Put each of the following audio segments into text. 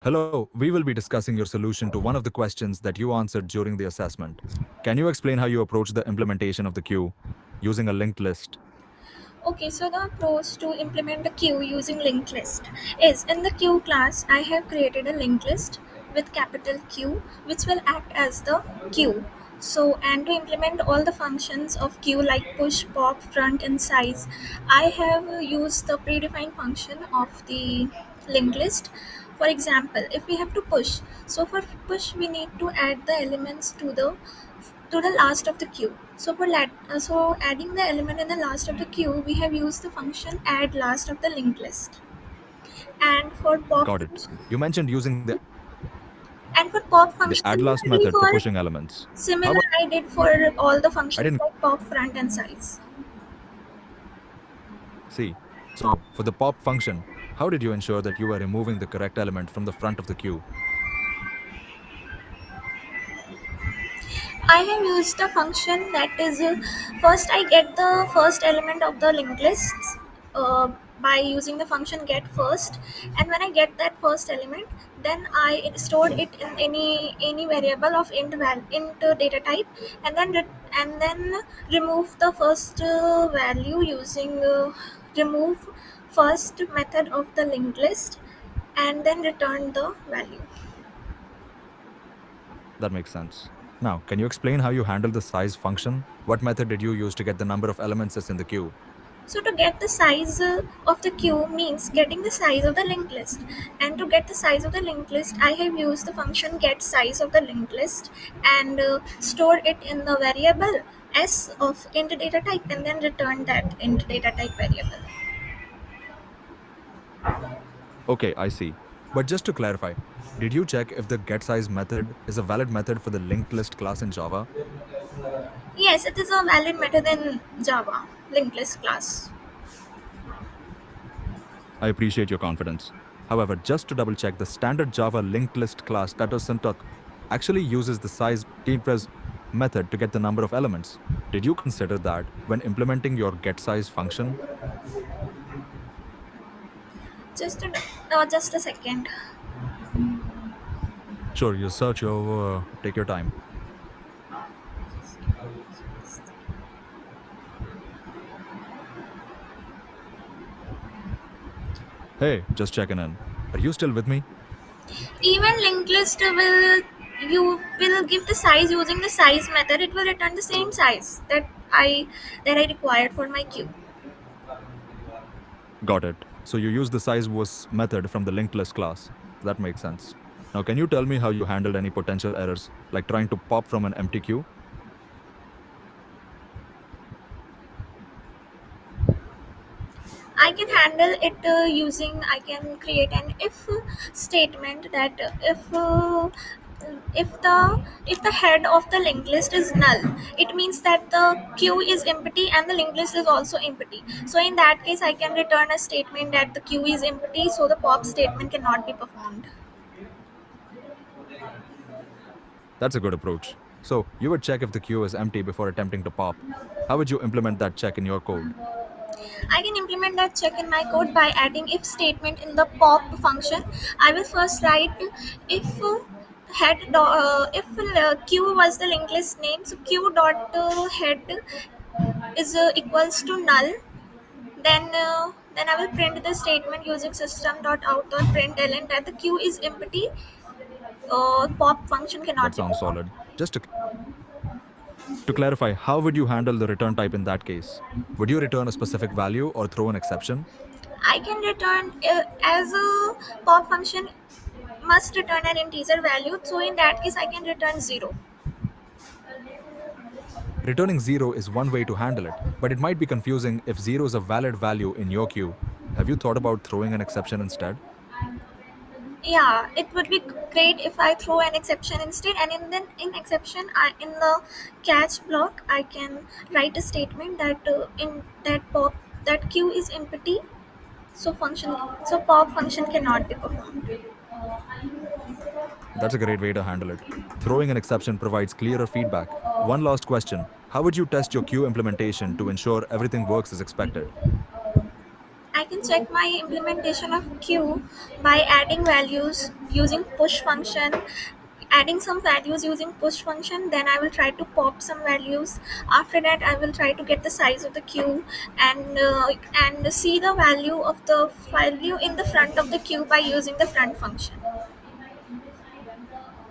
Hello, we will be discussing your solution to one of the questions that you answered during the assessment. Can you explain how you approach the implementation of the queue using a linked list? Okay, so the approach to implement the queue using linked list is in the queue class. I have created a linked list with capital Q, which will act as the queue. So, and to implement all the functions of queue like push, pop, front, and size, I have used the predefined function of the linked list. For example, if we have to push, so for push we need to add the elements to the last of the queue. So adding the element in the last of the queue, we have used the function add last of the linked list. And for pop Got it. function, You mentioned using and for pop the function, add last similarly method for for pushing elements. How similar about I did for all the I functions didn't like pop, front, and size. see. So, for the pop function, how did you ensure that you were removing the correct element from the front of the queue? I have used a function that is first I get the first element of the linked lists by using the function get first, and when I get that first element, then I stored it in any variable of int data type, and then remove the first value using remove first method of the linked list, and then return the value. That makes sense. Now, can you explain how you handle the size function? What method did you use to get the number of elements that's in the queue? So to get the size of the queue means getting the size of the linked list. And to get the size of the linked list, I have used the function get size of the linked list and stored it in the variable s of int data type and then return that int data type variable. Okay, I see. But just to clarify, did you check if the getSize method is a valid method for the linked list class in Java? Yes, it is a valid method in Java linked list class. I appreciate your confidence. However, just to double check, the standard Java linked list class that was syntax actually uses the size tpres method to get the number of elements. Did you consider that when implementing your getSize function? Just a second. Sure, you search over, take your time. Hey, just checking in. Are you still with me? Even linked list will you will give the size using the size method. It will return the same size that I required for my queue. Got it. So you use the size was method from the linked list class. That makes sense. Now, can you tell me how you handled any potential errors, like trying to pop from an empty queue? I can handle it using I can create an if statement that if the head of the linked list is null, it means that the queue is empty and the linked list is also empty. So in that case, I can return a statement that the queue is empty, so the pop statement cannot be performed. That's a good approach. So you would check if the queue is empty before attempting to pop. How would you implement that check in your code? I can implement that check in my code by adding if statement in the pop function. I will first write if if q was the linked list name, so q dot head is equals to null. Then I will print the statement using system dot out dot println that the queue is empty. Pop function That cannot be sounds performed. solid. Just to clarify, how would you handle the return type in that case? Would you return a specific value or throw an exception? I can return as a pop function must return an integer value. So in that case, I can return 0. Returning 0 is one way to handle it, but it might be confusing if 0 is a valid value in your queue. Have you thought about throwing an exception instead? Yeah, it would be great if I throw an exception instead, and in exception, in the catch block, I can write a statement that in that pop that queue is empty, so function so pop function cannot be performed. That's a great way to handle it. Throwing an exception provides clearer feedback. One last question. How would you test your queue implementation to ensure everything works as expected? can check my implementation of queue by adding values using push function, adding some values using push function. Then I will try to pop some values. After that I will try to get the size of the queue, and see the value of the value in the front of the queue by using the front function.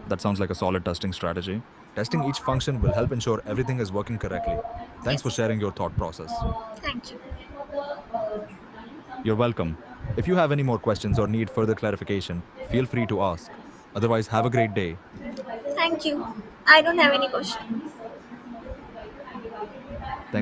That sounds like a solid testing strategy. Testing each function will help ensure everything is working correctly. Thanks for Yes, sharing your thought process. thank you. You're welcome. If you have any more questions or need further clarification, feel free to ask. Otherwise, have a great day. Thank you. I don't have any question.